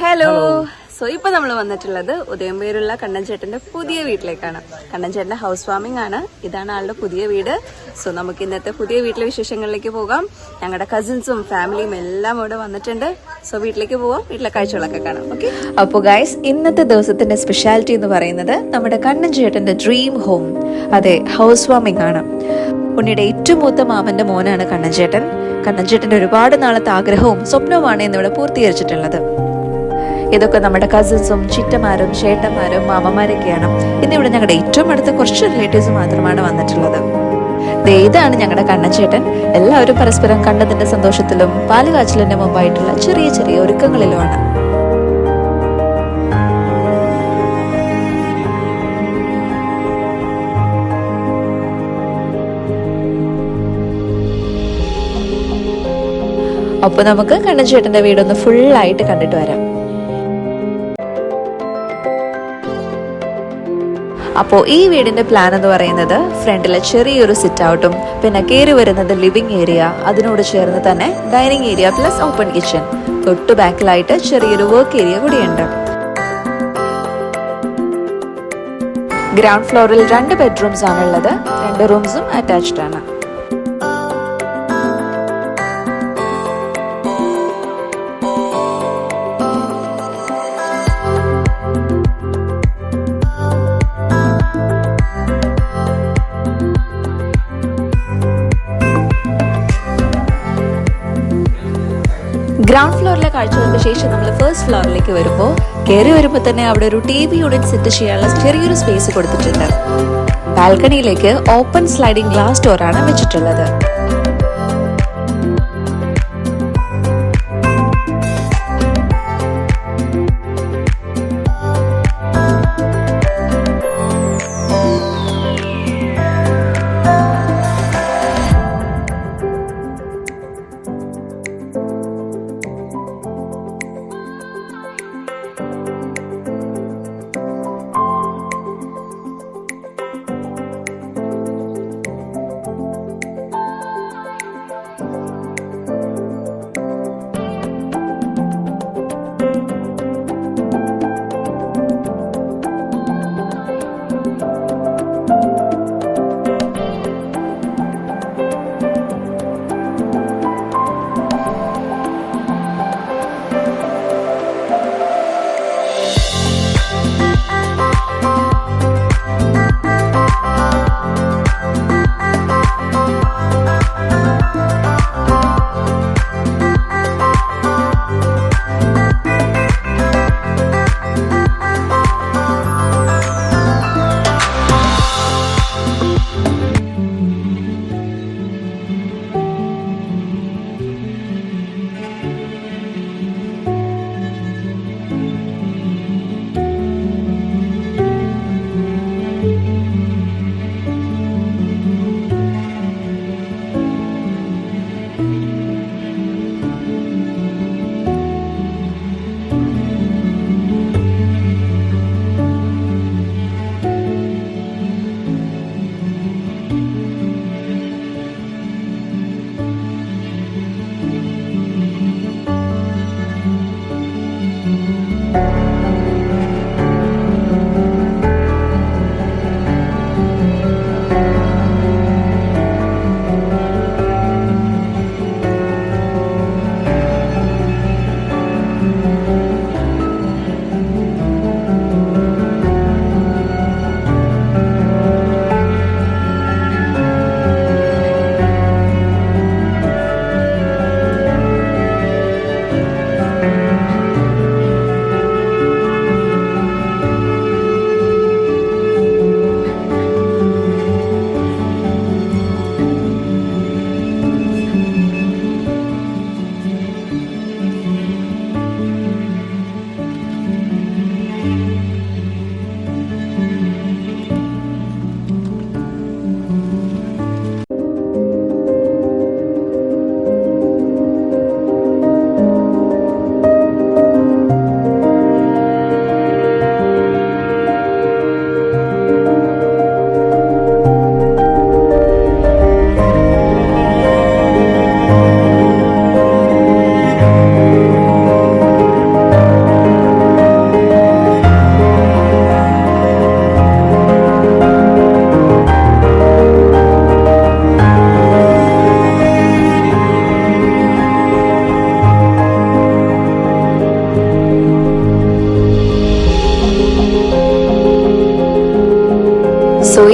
Hello. So ഇപ്പൊ നമ്മൾ വന്നിട്ടുള്ളത് ഉദയംപേരുള്ള കണ്ണൻ ചേട്ടന്റെ പുതിയ വീട്ടിലേക്കാണ്. കണ്ണൻ ചേട്ടന്റെ ഹൗസ് വാമിംഗ് ആണ്. ഇതാണ് ആളുടെ പുതിയ വീട്. സോ നമുക്ക് ഇന്നത്തെ പുതിയ വീട്ടിലെ വിശേഷങ്ങളിലേക്ക് പോകാം. ഞങ്ങളുടെ കസിൻസും ഫാമിലിയും എല്ലാം ഇവിടെ വന്നിട്ടുണ്ട്. സോ വീട്ടിലേക്ക് പോവാം, വീട്ടിലെ കാഴ്ചകളൊക്കെ കാണാം. ഓക്കെ. അപ്പോൾ ഗൈസ്, ഇന്നത്തെ ദിവസത്തിന്റെ സ്പെഷ്യാലിറ്റി എന്ന് പറയുന്നത് നമ്മുടെ കണ്ണൻ ചേട്ടന്റെ ഡ്രീം ഹോം, അതെ, ഹൗസ് വാമിംഗ് ആണ്. ഉണ്ണിയുടെ ഏറ്റവും മൂത്ത മാമന്റെ മോനാണ് കണ്ണൻ ചേട്ടൻ. കണ്ണൻ ചേട്ടന്റെ ഒരുപാട് നാളത്തെ ആഗ്രഹവും സ്വപ്നവുമാണ് ഇന്നിവിടെ പൂർത്തീകരിച്ചിട്ടുള്ളത്. ഇതൊക്കെ നമ്മുടെ കസിൻസും ചിറ്റമാരും ചേട്ടന്മാരും മാമന്മാരൊക്കെയാണ്. ഇന്നിവിടെ ഞങ്ങളുടെ ഏറ്റവും അടുത്ത കുറച്ച് റിലേറ്റീവ്സ് മാത്രമാണ് വന്നിട്ടുള്ളത്. ഇതാണ് ഞങ്ങളുടെ കണ്ണൻചേട്ടൻ. എല്ലാവരും പരസ്പരം കണ്ടതിന്റെ സന്തോഷത്തിലും പാലുകാച്ചലിന്റെ മുമ്പായിട്ടുള്ള ചെറിയ ചെറിയ ഒരുക്കങ്ങളിലുമാണ്. അപ്പൊ നമുക്ക് കണ്ണൻചേട്ടന്റെ വീടൊന്ന് ഫുള്ളായിട്ട് കണ്ടിട്ട് വരാം. അപ്പോൾ ഈ വീടിന്റെ പ്ലാൻ എന്ന് പറയുന്നത് ഫ്രണ്ടിലെ ചെറിയൊരു സിറ്റ് ഔട്ടും പിന്നെ കയറി വരുന്നത് ലിവിംഗ് ഏരിയ, അതിനോട് ചേർന്ന് തന്നെ dining area plus open kitchen, തൊട്ടു ബാക്കിലായിട്ട് ചെറിയൊരു വർക്ക് ഏരിയ കൂടിയുണ്ട്. ഗ്രൗണ്ട് ഫ്ലോറിൽ 2 ബെഡ്റൂംസ് ആണുള്ളത്. 2 റൂംസും അറ്റാച്ച്ഡ് ആണ്. ഗ്രൗണ്ട് ഫ്ലോറിലെ കാഴ്ചകൾക്ക് ശേഷം നമ്മൾ ഫസ്റ്റ് ഫ്ലോറിലേക്ക് വരുമ്പോൾ തന്നെ അവിടെ ഒരു TV യൂണിറ്റ് സെറ്റ് ചെയ്യാനുള്ള ചെറിയൊരു സ്പേസ് കൊടുത്തിട്ടുണ്ട്. ബാൽക്കണിയിലേക്ക് ഓപ്പൺ സ്ലൈഡിംഗ് ഗ്ലാസ് ഡോറാണ് വെച്ചിട്ടുള്ളത്.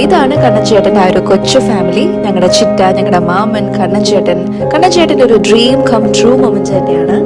ഇതാണ് കണ്ണൻ ചേട്ടൻ്റെ ആ ഒരു കൊച്ചു ഫാമിലി. ഞങ്ങളുടെ ചിറ്റ, ഞങ്ങളുടെ മാമൻ, കണ്ണൻ ചേട്ടൻ്റെ ഒരു ഡ്രീം കം ട്രൂ മൊമെന്റ് തന്നെയാണ്.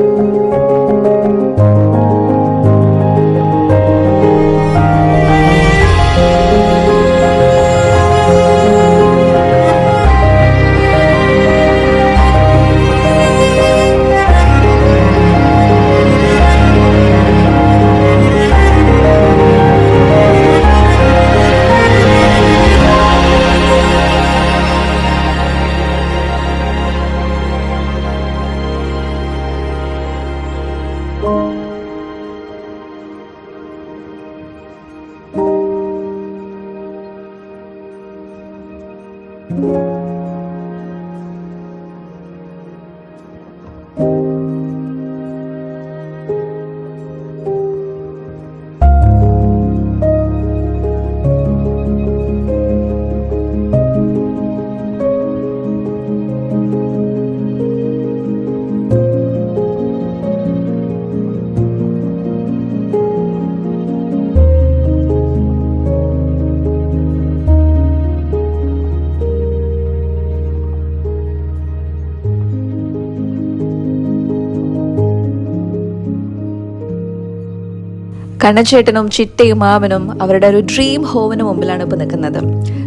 കണ്ണൻ ചേട്ടനും ചിറ്റയും മാമനും അവരുടെ ഒരു ഡ്രീം ഹോമിന് മുമ്പിലാണ് ഇപ്പോൾ നിൽക്കുന്നത്.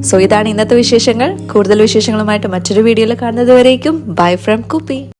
സോ ഇതാണ് ഇന്നത്തെ വിശേഷങ്ങൾ. കൂടുതൽ വിശേഷങ്ങളുമായിട്ട് മറ്റൊരു വീഡിയോയിൽ കാണുന്നത് വരേക്കും ബൈ ഫ്രം കുപ്പി.